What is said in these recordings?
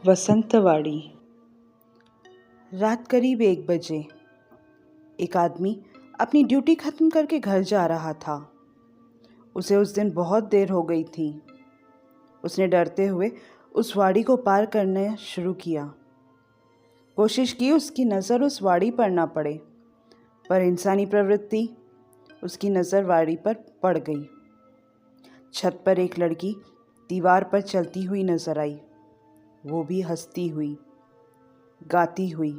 वसंतवाड़ी। रात करीब 1 बजे एक आदमी अपनी ड्यूटी ख़त्म करके घर जा रहा था। उसे उस दिन बहुत देर हो गई थी। उसने डरते हुए उस वाड़ी को पार करना शुरू किया। कोशिश की उसकी नज़र उस वाड़ी पर ना पड़े, पर इंसानी प्रवृत्ति उसकी नज़र वाड़ी पर पड़ गई। छत पर एक लड़की दीवार पर चलती हुई नजर आई, वो भी हंसती हुई, गाती हुई।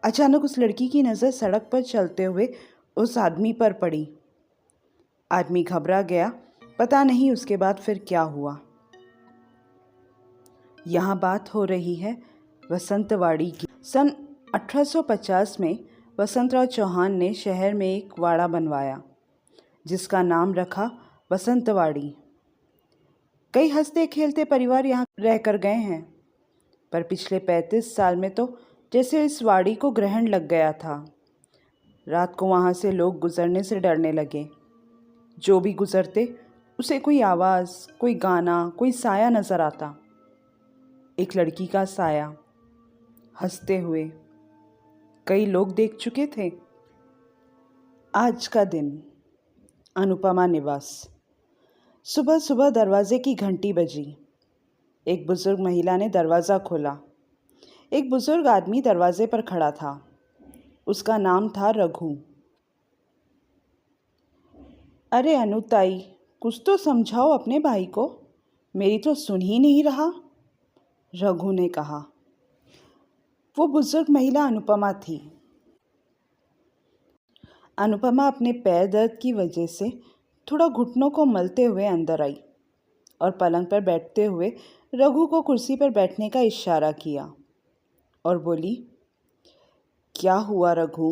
अचानक उस लड़की की नज़र सड़क पर चलते हुए उस आदमी पर पड़ी। आदमी घबरा गया, पता नहीं उसके बाद फिर क्या हुआ। यहाँ बात हो रही है वसंतवाड़ी की। सन 1850 में वसंतराव चौहान ने शहर में एक वाड़ा बनवाया, जिसका नाम रखा वसंतवाड़ी। कई हंसते खेलते परिवार यहाँ रहकर गए हैं, पर पिछले 35 साल में तो जैसे इस वाड़ी को ग्रहण लग गया था। रात को वहाँ से लोग गुजरने से डरने लगे। जो भी गुजरते उसे कोई आवाज़, कोई गाना, कोई साया नज़र आता। एक लड़की का साया, हंसते हुए। कई लोग देख चुके थे। आज का दिन, अनुपमा निवास। सुबह सुबह दरवाजे की घंटी बजी। एक बुजुर्ग महिला ने दरवाज़ा खोला। एक बुजुर्ग आदमी दरवाजे पर खड़ा था। उसका नाम था रघु। अरे अनुताई, कुछ तो समझाओ अपने भाई को, मेरी तो सुन ही नहीं रहा, रघु ने कहा। वो बुजुर्ग महिला अनुपमा थी। अनुपमा अपने पैर दर्द की वजह से थोड़ा घुटनों को मलते हुए अंदर आई और पलंग पर बैठते हुए रघु को कुर्सी पर बैठने का इशारा किया और बोली, क्या हुआ रघु?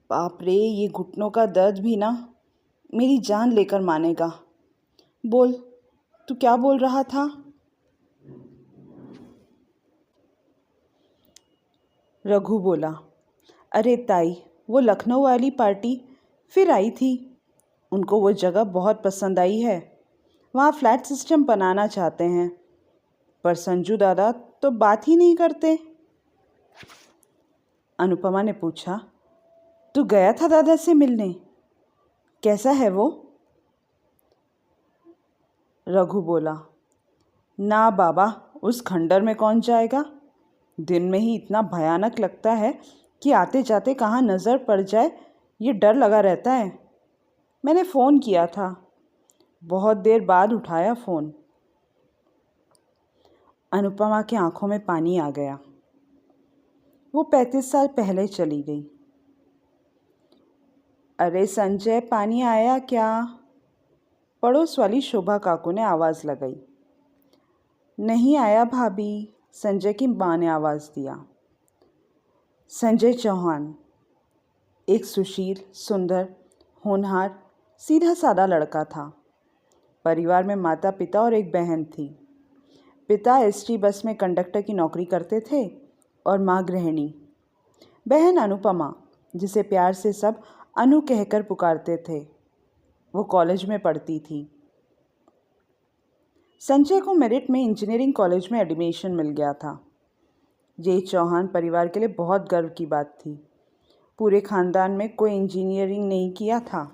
बाप रे, ये घुटनों का दर्द भी ना मेरी जान लेकर मानेगा। बोल, तू क्या बोल रहा था? रघु बोला, अरे ताई, वो लखनऊ वाली पार्टी फिर आई थी। उनको वो जगह बहुत पसंद आई है। वहाँ फ्लैट सिस्टम बनाना चाहते हैं, पर संजू दादा तो बात ही नहीं करते। अनुपमा ने पूछा, तू गया था दादा से मिलने? कैसा है वो? रघु बोला, ना बाबा, उस खंडर में कौन जाएगा। दिन में ही इतना भयानक लगता है कि आते जाते कहाँ नज़र पड़ जाए, ये डर लगा रहता है। मैंने फ़ोन किया था, बहुत देर बाद उठाया फ़ोन। अनुपमा की आंखों में पानी आ गया। वो 35 साल पहले चली गई। अरे संजय, पानी आया क्या? पड़ोस वाली शोभा काकू ने आवाज़ लगाई। नहीं आया भाभी, संजय की माँ ने आवाज़ दिया। संजय चौहान एक सुशील, सुंदर, होनहार, सीधा साधा लड़का था। परिवार में माता पिता और एक बहन थी। पिता एसटी बस में कंडक्टर की नौकरी करते थे और माँ गृहिणी। बहन अनुपमा, जिसे प्यार से सब अनु कहकर पुकारते थे, वो कॉलेज में पढ़ती थी। संजय को मेरिट में इंजीनियरिंग कॉलेज में एडमिशन मिल गया था। ये चौहान परिवार के लिए बहुत गर्व की बात थी। पूरे खानदान में कोई इंजीनियरिंग नहीं किया था।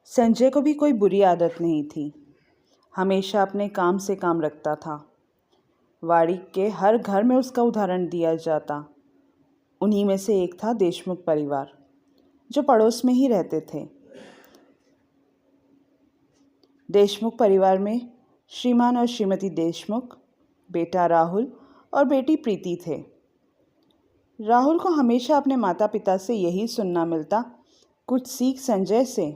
संजय को भी कोई बुरी आदत नहीं थी। हमेशा अपने काम से काम रखता था। वाड़ी के हर घर में उसका उदाहरण दिया जाता। उन्हीं में से एक था देशमुख परिवार, जो पड़ोस में ही रहते थे। देशमुख परिवार में श्रीमान और श्रीमती देशमुख, बेटा राहुल और बेटी प्रीति थे। राहुल को हमेशा अपने माता पिता से यही सुनना मिलता, कुछ सीख संजय से।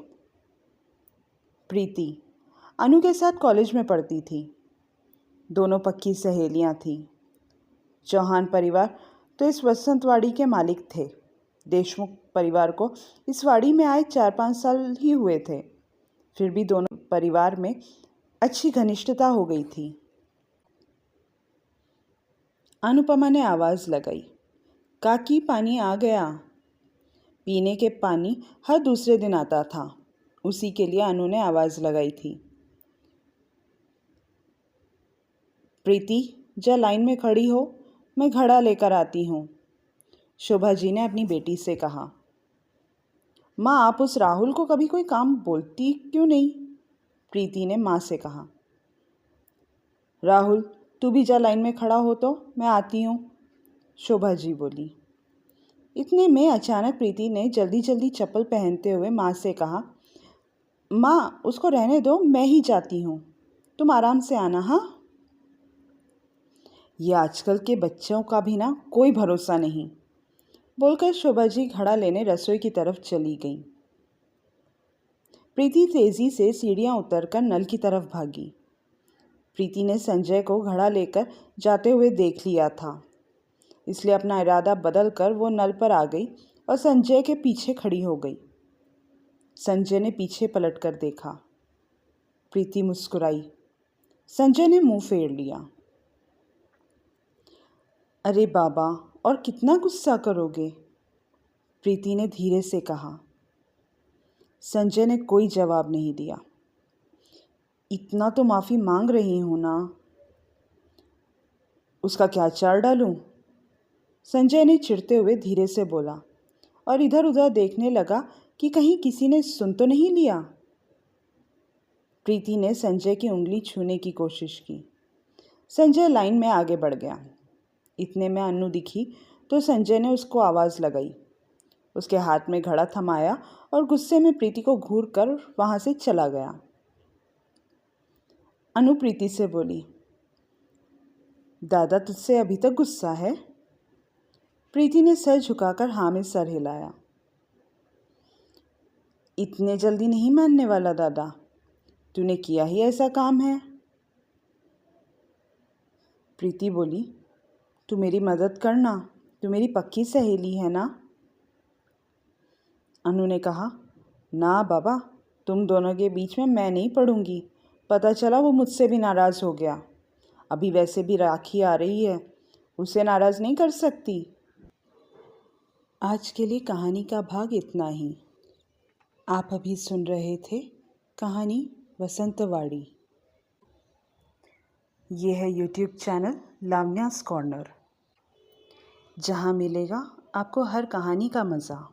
प्रीति अनु के साथ कॉलेज में पढ़ती थी। दोनों पक्की सहेलियां थीं। चौहान परिवार तो इस वसंतवाड़ी के मालिक थे। देशमुख परिवार को इस वाड़ी में आए 4-5 साल ही हुए थे, फिर भी दोनों परिवार में अच्छी घनिष्ठता हो गई थी। अनुपमा ने आवाज़ लगाई, काकी, पानी आ गया। पीने के पानी हर दूसरे दिन आता था, उसी के लिए अनु ने आवाज़ लगाई थी। प्रीति, जा लाइन में खड़ी हो, मैं घड़ा लेकर आती हूँ, शोभा जी ने अपनी बेटी से कहा। माँ, आप उस राहुल को कभी कोई काम बोलती क्यों नहीं? प्रीति ने माँ से कहा। राहुल, तू भी जा लाइन में खड़ा हो तो मैं आती हूँ, शोभा जी बोली। इतने में अचानक प्रीति ने जल्दी जल्दी चप्पल पहनते हुए माँ से कहा, माँ, उसको रहने दो, मैं ही जाती हूँ, तुम आराम से आना। हाँ, ये आजकल के बच्चों का भी ना कोई भरोसा नहीं, बोलकर शोभा जी घड़ा लेने रसोई की तरफ चली गई। प्रीति तेजी से सीढ़ियां उतरकर नल की तरफ भागी। प्रीति ने संजय को घड़ा लेकर जाते हुए देख लिया था, इसलिए अपना इरादा बदलकर वो नल पर आ गई और संजय के पीछे खड़ी हो गई। संजय ने पीछे पलटकर देखा। प्रीति मुस्कुराई। संजय ने मुंह फेर लिया। अरे बाबा, और कितना गुस्सा करोगे? प्रीति ने धीरे से कहा। संजय ने कोई जवाब नहीं दिया। इतना तो माफ़ी मांग रही हूं ना, उसका क्या चार डालूं? संजय ने चिढ़ते हुए धीरे से बोला और इधर उधर देखने लगा कि कहीं किसी ने सुन तो नहीं लिया। प्रीति ने संजय की उंगली छूने की कोशिश की। संजय लाइन में आगे बढ़ गया। इतने में अन्नू दिखी तो संजय ने उसको आवाज़ लगाई। उसके हाथ में घड़ा थमाया और गुस्से में प्रीति को घूर कर वहाँ से चला गया। अनु प्रीति से बोली, दादा तुझसे अभी तक गुस्सा है? प्रीति ने सर झुकाकर हाँ में सर हिलाया। इतने जल्दी नहीं मानने वाला दादा, तूने किया ही ऐसा काम है। प्रीति बोली, तू मेरी मदद करना, तू मेरी पक्की सहेली है ना? अनु ने कहा, ना बाबा, तुम दोनों के बीच में मैं नहीं पड़ूंगी। पता चला वो मुझसे भी नाराज़ हो गया। अभी वैसे भी राखी आ रही है, उसे नाराज़ नहीं कर सकती। आज के लिए कहानी का भाग इतना ही। आप अभी सुन रहे थे कहानी वसंतवाड़ी। ये है YouTube चैनल लावण्यास कॉर्नर, जहाँ मिलेगा आपको हर कहानी का मज़ा।